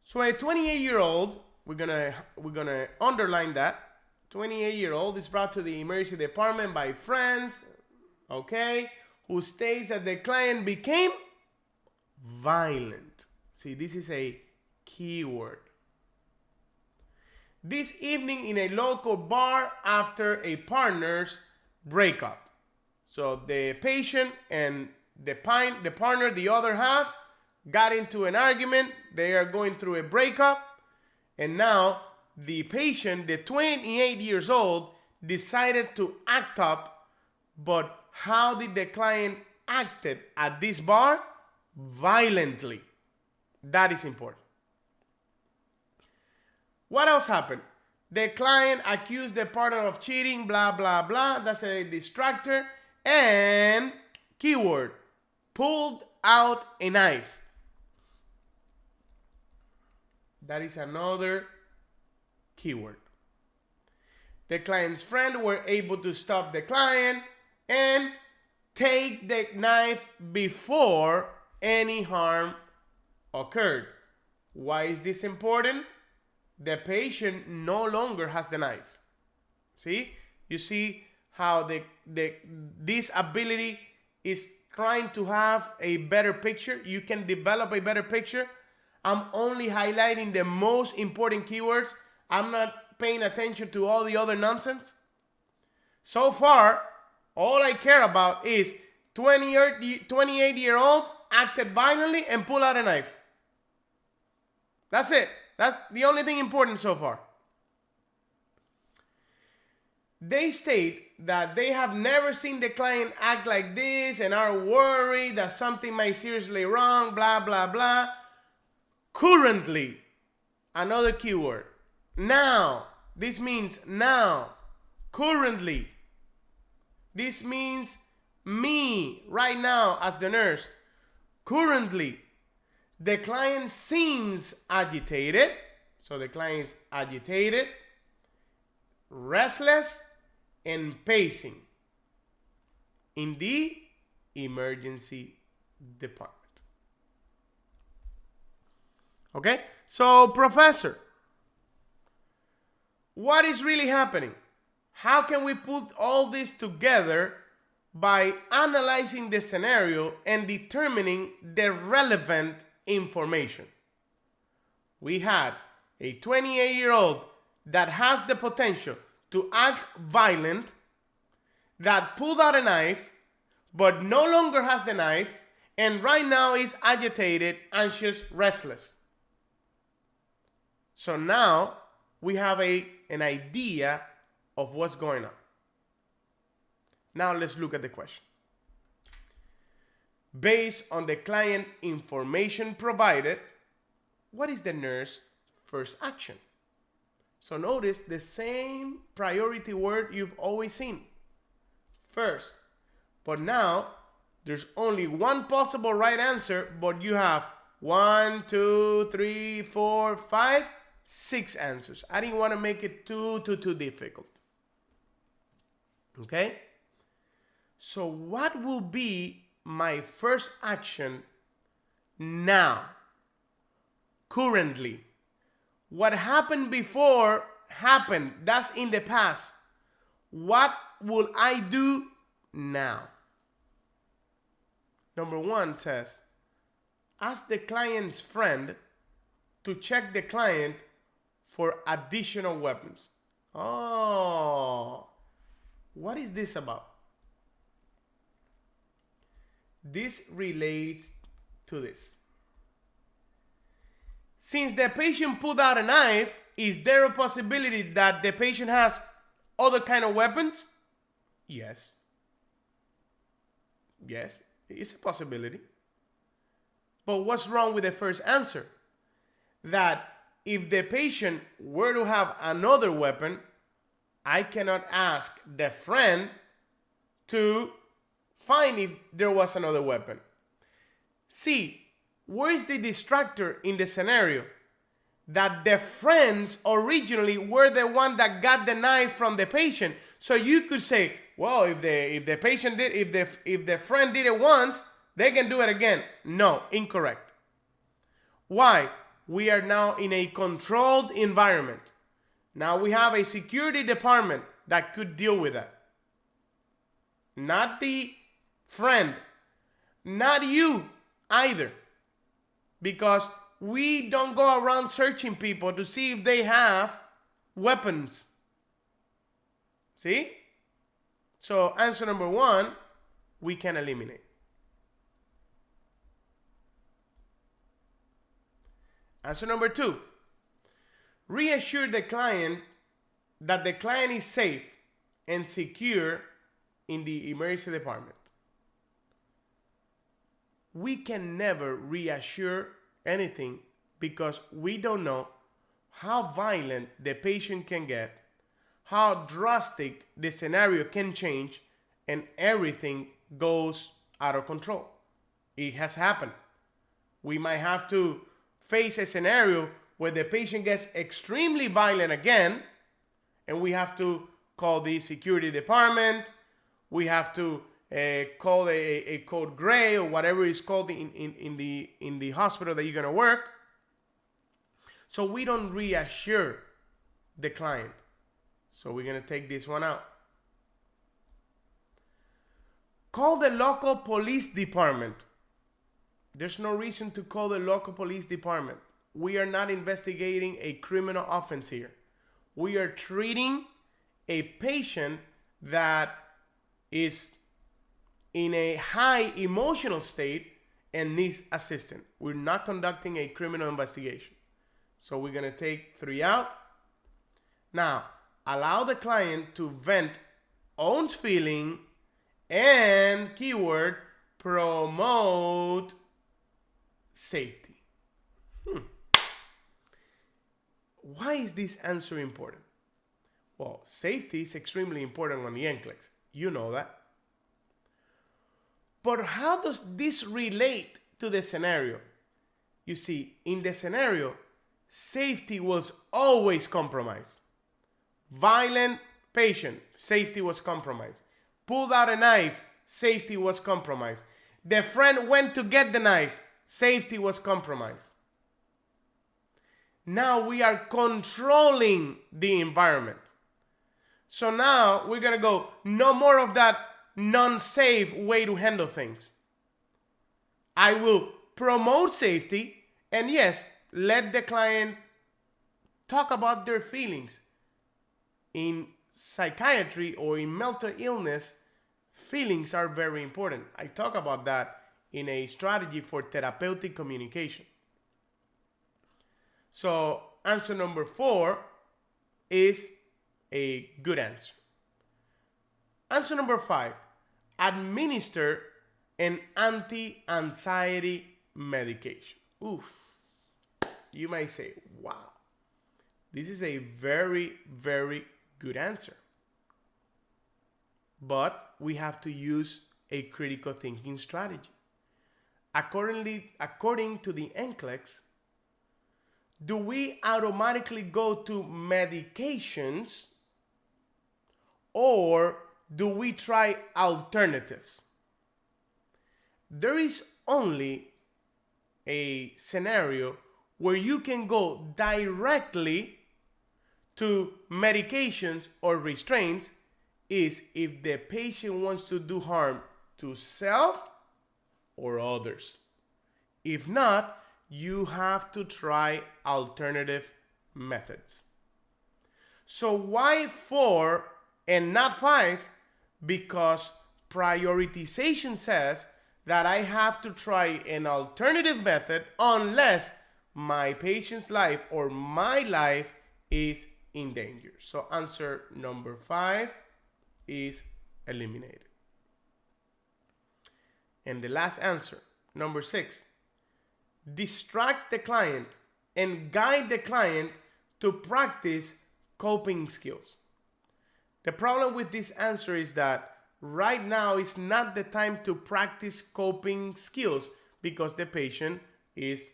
So a 28-year-old, we're gonna underline that. 28-year-old is brought to the emergency department by friends, okay, who states that the client became violent. See, this is a keyword. This evening in a local bar after a partner's breakup. So the patient and the partner, the other half, got into an argument. They are going through a breakup. And now the patient, the 28 years old, decided to act up. But how did the client acted at this bar? Violently. That is important. What else happened? The client accused the partner of cheating, blah, blah, blah. That's a distractor. And keyword, pulled out a knife. That is another keyword. The client's friend were able to stop the client and take the knife before any harm occurred. Why is this important? The patient no longer has the knife. See? You see how this ability is trying to have a better picture. You can develop a better picture. I'm only highlighting the most important keywords. I'm not paying attention to all the other nonsense. So far, all I care about is 28-year-old acted violently and pulled out a knife. That's it. That's the only thing important so far. They state that they have never seen the client act like this and are worried that something might seriously wrong, blah, blah, blah. Currently, another keyword. Now. This means now. Currently. This means me right now as the nurse. Currently. The client seems agitated. So the client is agitated, restless, and pacing in the emergency department. Okay? So, professor, what is really happening? How can we put all this together by analyzing the scenario and determining the relevant information? We had a 28-year-old that has the potential to act violent, that pulled out a knife, but no longer has the knife, and right now is agitated, anxious, restless. So now we have an idea of what's going on. Now let's look at the question. Based on the client information provided, what is the nurse's first action? So notice the same priority word you've always seen. First. But now there's only one possible right answer, but you have 1, 2, 3, 4, 5, 6 answers. I didn't want to make it too difficult. Okay? So what will be my first action now? Currently. What happened before happened. That's in the past. What will I do now? Number 1 says, ask the client's friend to check the client for additional weapons. Oh, what is this about? This relates to this. Since the patient pulled out a knife, is there a possibility that the patient has other kind of weapons? Yes. Yes, it's a possibility. But what's wrong with the first answer? That if the patient were to have another weapon, I cannot ask the friend to find if there was another weapon. See, where is the distractor in the scenario? That the friends originally were the one that got the knife from the patient. So you could say, well, if the patient did, if the friend did it once, they can do it again. No, incorrect. Why? we are now in a controlled environment. Now we have a security department that could deal with that. Not the friend, not you either, because we don't go around searching people to see if they have weapons. See? So answer number one, we can eliminate. Answer number two, reassure the client that the client is safe and secure in the emergency department. We can never reassure anything because we don't know how violent the patient can get, how drastic the scenario can change, and everything goes out of control. It has happened. We might have to face a scenario where the patient gets extremely violent again, and we have to call the security department. We have to call a code gray or whatever is called in the hospital that you're going to work. So we don't reassure the client. So we're going to take this one out. Call the local police department. There's no reason to call the local police department. We are not investigating a criminal offense here. We are treating a patient that is in a high emotional state and needs assistance. We're not conducting a criminal investigation. So we're going to take 3 out. Now, allow the client to vent own feeling and keyword promote safety. Why is this answer important? Well, safety is extremely important on the NCLEX. You know that. But how does this relate to the scenario? You see, in the scenario, safety was always compromised. Violent patient, safety was compromised. Pulled out a knife, safety was compromised. The friend went to get the knife, safety was compromised. Now we are controlling the environment. So now we're going to go, no more of that non-safe way to handle things. I will promote safety, and yes, let the client talk about their feelings. In psychiatry or in mental illness, feelings are very important. I talk about that in a strategy for therapeutic communication. So answer number 4 is a good answer. Answer number 5, administer an anti-anxiety medication. Oof. You might say, wow, this is a very, very good answer. But we have to use a critical thinking strategy. According to the NCLEX, do we automatically go to medications or do we try alternatives? There is only a scenario where you can go directly to medications or restraints is if the patient wants to do harm to self or others. If not, you have to try alternative methods. So why 4 and not 5? Because prioritization says that I have to try an alternative method unless my patient's life or my life is in danger. So answer number 5 is eliminated. And the last answer, number 6, distract the client and guide the client to practice coping skills. The problem with this answer is that right now is not the time to practice coping skills because the patient is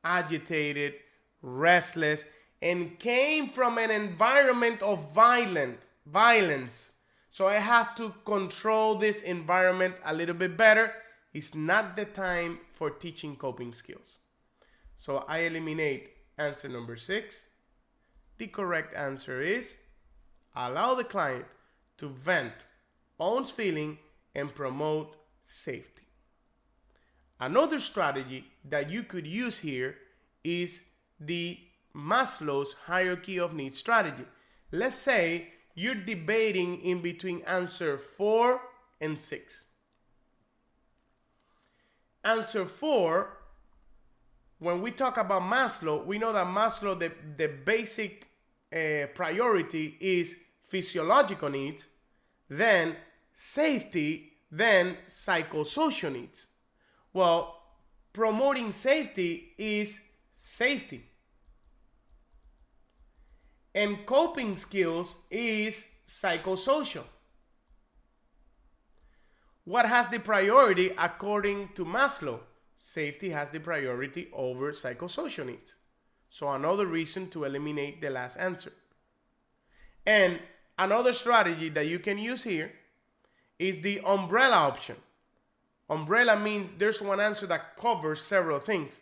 agitated, restless, and came from an environment of violence. So I have to control this environment a little bit better. It's not the time for teaching coping skills. So I eliminate Answer number 6. The correct answer is allow the client to vent own feeling and promote safety. Another strategy that you could use here is the Maslow's hierarchy of needs strategy. Let's say you're debating in between answer 4 and 6. Answer 4, when we talk about Maslow, we know that Maslow, the basic priority is physiological needs, then safety, then psychosocial needs. Well, promoting safety is safety. And coping skills is psychosocial. What has the priority according to Maslow? Safety has the priority over psychosocial needs. So another reason to eliminate the last answer. And another strategy that you can use here is the umbrella option. Umbrella means there's one answer that covers several things.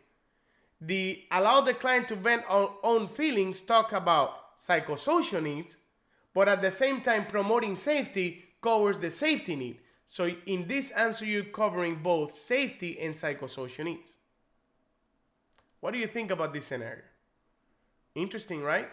The allow the client to vent our own feelings talk about psychosocial needs, but at the same time promoting safety covers the safety need. So in this answer, you're covering both safety and psychosocial needs. What do you think about this scenario? Interesting, right?